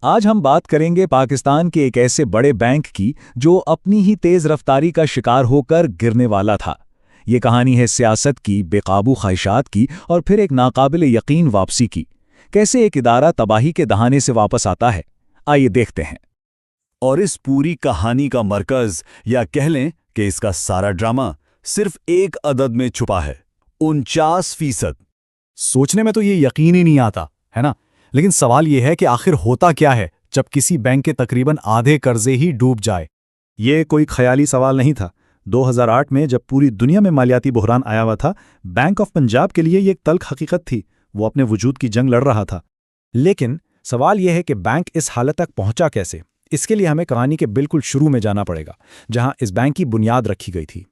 आज हम बात करेंगे पाकिस्तान के एक ऐसे बड़े बैंक की जो अपनी ही तेज रफ्तारी का शिकार होकर गिरने वाला था। ये कहानी है सियासत की, बेकाबू ख्वाहिशात की और फिर एक नाकाबिल यकीन वापसी की। कैसे एक इदारा तबाही के दहाने से वापस आता है, आइए देखते हैं। और इस पूरी कहानी का मरकज, या कह लें कि इसका सारा ड्रामा सिर्फ एक अदद में छुपा है, 49%। सोचने में तो ये यकीन ही नहीं आता, है ना? लेकिन सवाल ये है कि आखिर होता क्या है जब किसी बैंक के तकरीबन आधे कर्जे ही डूब जाए। ये कोई ख्याली सवाल नहीं था। 2008 में जब पूरी दुनिया में मालियाती बहरान आया हुआ था, बैंक ऑफ पंजाब के लिए ये एक तल्ख हकीकत थी। वो अपने वजूद की जंग लड़ रहा था। लेकिन सवाल यह है कि बैंक इस हालत तक पहुंचा कैसे। इसके लिए हमें कहानी के बिल्कुल शुरू में जाना पड़ेगा, जहां इस बैंक की बुनियाद रखी गई थी।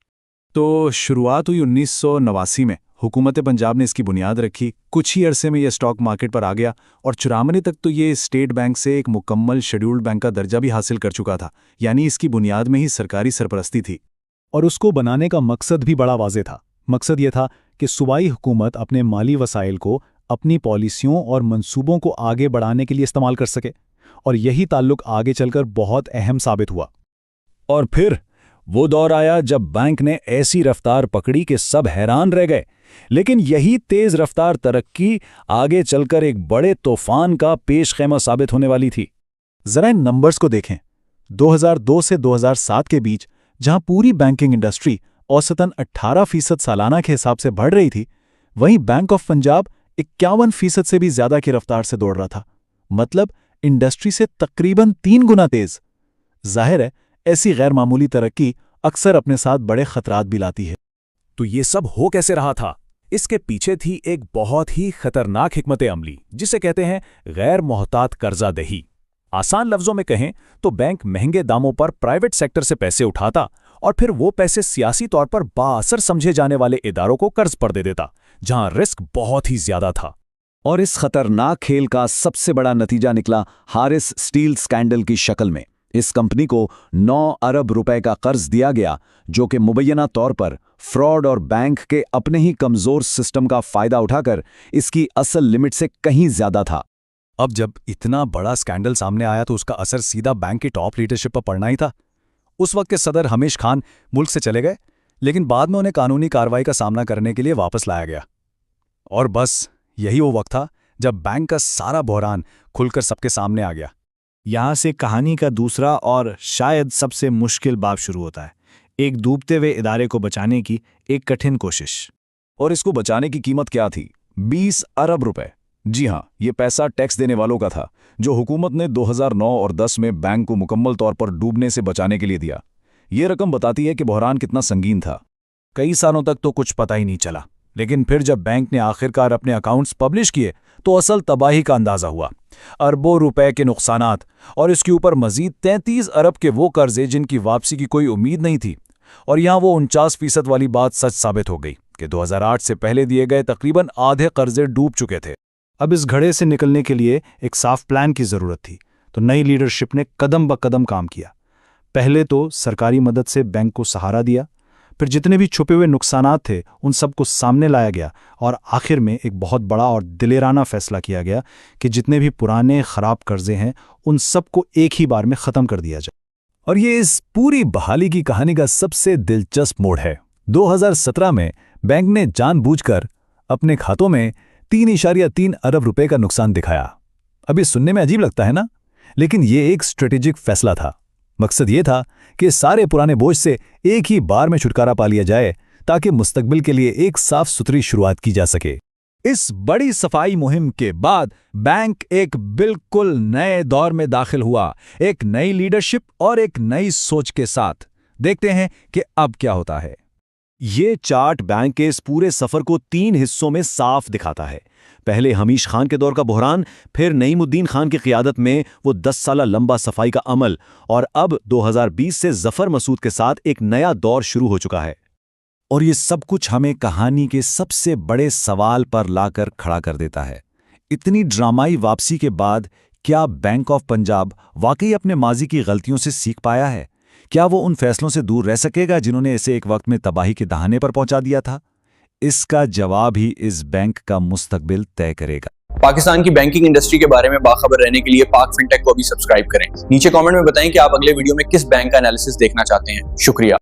तो शुरुआत हुई 1989 में। हुकूमत पंजाब ने इसकी बुनियाद रखी। कुछ ही अरसे में यह स्टॉक मार्केट पर आ गया और 94 तक तो ये स्टेट बैंक से एक मुकम्मल शेड्यूल्ड बैंक का दर्जा भी हासिल कर चुका था, यानी इसकी बुनियाद में ही सरकारी सरपरस्ती थी। और उसको बनाने का मकसद भी बड़ा वाज़ेह था। मकसद ये था कि सूबाई हुकूमत अपने माली वसाइल को अपनी पॉलिसियों और मंसूबों को आगे बढ़ाने के लिए इस्तेमाल कर सके, और यही ताल्लुक आगे चलकर बहुत अहम साबित हुआ। और फिर वो दौर आया जब बैंक ने ऐसी रफ्तार पकड़ी कि सब हैरान रह गए। लेकिन यही तेज रफ्तार तरक्की आगे चलकर एक बड़े तूफान का पेशखेमा साबित होने वाली थी। जरा इन नंबर्स को देखें। 2002 से 2007 के बीच जहां पूरी बैंकिंग इंडस्ट्री औसतन 18% सालाना के हिसाब से बढ़ रही थी, वहीं बैंक ऑफ पंजाब 51% से भी ज्यादा की रफ्तार से दौड़ रहा था। मतलब इंडस्ट्री से तकरीबन 3 गुना तेज। जाहिर है, ऐसी गैर मामूली तरक्की अक्सर अपने साथ बड़े खतरात भी लाती है। तो ये सब हो कैसे रहा था? इसके पीछे थी एक बहुत ही खतरनाक हिकमत अमली, जिसे कहते हैं गैर मोहतात कर्जा दही। आसान लफ्जों में कहें तो बैंक महंगे दामों पर प्राइवेट सेक्टर से पैसे उठाता और फिर वो पैसे सियासी तौर पर बाअसर समझे जाने वाले इदारों को कर्ज पर दे देता, जहां रिस्क बहुत ही ज्यादा था। और इस खतरनाक खेल का सबसे बड़ा नतीजा निकला हारिस स्टील स्कैंडल की शक्ल में। इस कंपनी को 9 अरब रुपए का कर्ज दिया गया, जो कि मुबैना तौर पर फ्रॉड और बैंक के अपने ही कमजोर सिस्टम का फायदा उठाकर इसकी असल लिमिट से कहीं ज्यादा था। अब जब इतना बड़ा स्कैंडल सामने आया तो उसका असर सीधा बैंक की टॉप लीडरशिप पर पड़ना ही था। उस वक्त के सदर हमीश खान मुल्क से चले गए, लेकिन बाद में उन्हें कानूनी कार्रवाई का सामना करने के लिए वापस लाया गया। और बस यही वो वक्त था जब बैंक का सारा बहरान खुलकर सबके सामने आ गया। यहां से कहानी का दूसरा और शायद सबसे मुश्किल बाब शुरू होता है, एक डूबते हुए इदारे को बचाने की एक कठिन कोशिश। और इसको बचाने की कीमत क्या थी? 20 अरब रुपए। जी हां, ये पैसा टैक्स देने वालों का था, जो हुकूमत ने 2009 और 10 में बैंक को मुकम्मल तौर पर डूबने से बचाने के लिए दिया। ये रकम बताती है कि बहरान कितना संगीन था। कई सालों तक तो कुछ पता ही नहीं चला, लेकिन फिर जब बैंक ने आखिरकार अपने अकाउंट्स पब्लिश किए तो असल तबाही का अंदाजा हुआ। अरबों रुपए के नुकसानात, और इसके ऊपर मजीद 33 अरब के वो कर्जे जिनकी वापसी की कोई उम्मीद नहीं थी। और यहां वो 49% वाली बात सच साबित हो गई कि 2008 से पहले दिए गए तकरीबन आधे कर्जे डूब चुके थे। अब इस घड़े से निकलने के लिए एक साफ प्लान की जरूरत थी। तो नई लीडरशिप ने कदम ब कदम काम किया। पहले तो सरकारी मदद से बैंक को सहारा दिया, फिर जितने भी छुपे हुए नुकसानात थे उन सबको सामने लाया गया, और आखिर में एक बहुत बड़ा और दिलेराना फैसला किया गया कि जितने भी पुराने खराब कर्जे हैं उन सबको एक ही बार में ख़त्म कर दिया जाए। और ये इस पूरी बहाली की कहानी का सबसे दिलचस्प मोड़ है। 2017 में बैंक ने जानबूझकर अपने खातों में 3.3 अरब रुपए का नुकसान दिखाया। अभी सुनने में अजीब लगता है ना, लेकिन ये एक स्ट्रेटेजिक फैसला था। मकसद ये था कि सारे पुराने बोझ से एक ही बार में छुटकारा पा लिया जाए, ताकि मुस्तकबिल के लिए एक साफ सुथरी शुरुआत की जा सके। इस बड़ी सफाई मुहिम के बाद बैंक एक बिल्कुल नए दौर में दाखिल हुआ, एक नई लीडरशिप और एक नई सोच के साथ। देखते हैं कि अब क्या होता है। ये चार्ट बैंक के इस पूरे सफर को 3 हिस्सों में साफ दिखाता है। पहले हमीश खान के दौर का बहरान, फिर नईमुद्दीन खान की क़ियादत में वो 10 साला लंबा सफाई का अमल, और अब 2020 से जफर मसूद के साथ एक नया दौर शुरू हो चुका है। और ये सब कुछ हमें कहानी के सबसे बड़े सवाल पर लाकर खड़ा कर देता है। इतनी ड्रामाई वापसी के बाद क्या बैंक ऑफ पंजाब वाकई अपने माजी की गलतियों से सीख पाया है? क्या वो उन फैसलों से दूर रह सकेगा जिन्होंने इसे एक वक्त में तबाही के दहाने पर पहुंचा दिया था? इसका जवाब ही इस बैंक का मुस्तकबिल तय करेगा। पाकिस्तान की बैंकिंग इंडस्ट्री के बारे में बाखबर रहने के लिए पाक फिनटेक को भी सब्सक्राइब करें। नीचे कमेंट में बताएं कि आप अगले वीडियो में किस बैंक का एनालिसिस देखना चाहते हैं। शुक्रिया।